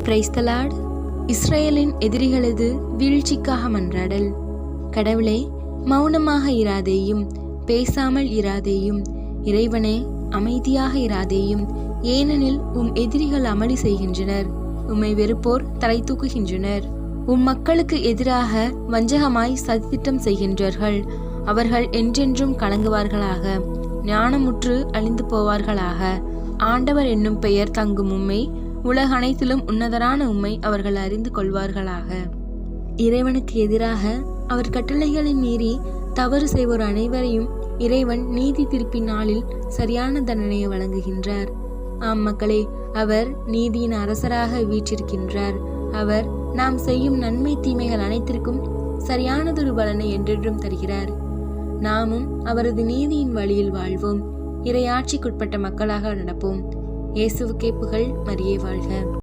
Praise the Lord. இஸ்ரேலின் எதிரிகளது வீழ்ச்சிக்காக மன்றாடல். கடவுளே, மௌனமாக இராதேயும், பேசாமல் இராதேயும். இறைவனே, அமைதியாக இராதேயும், ஏனெனில் எதிரிகள் அமளி செய்கின்றனர். உம்மை வெறுப்போர் தலை தூக்குகின்றனர். மக்களுக்கு எதிராக வஞ்சகமாய் சதித்திட்டம் செய்கின்றார்கள். அவர்கள் என்றென்றும் கலங்குவார்களாக, ஞானமுற்று அழிந்து போவார்களாக. ஆண்டவர் என்னும் பெயர் தங்கும் உம்மை, உலக அனைத்திலும் உன்னதரான உம்மை அவர்கள் அறிந்து கொள்வார்களாக. இறைவனுக்கு எதிராக அவர் கட்டளைகளை மீறி தவறு செய்வோர் அனைவரையும் இறைவன் நீதி தீர்ப்பின் நாளில் சரியான தண்டனையை வழங்குகின்றார். ஆம் மக்களே, அவர் நீதியின் அரசராக வீற்றிருக்கின்றார். அவர் நாம் செய்யும் நன்மை தீமைகள் அனைத்திற்கும் சரியானதொரு பலனை என்றென்றும் தருகிறார். நாமும் அவரது நீதியின் வழியில் வாழ்வோம். இறையாட்சிக்குட்பட்ட மக்களாக நடப்போம். இயேசுவுக்கே புகழ். மரியே வாழ்க.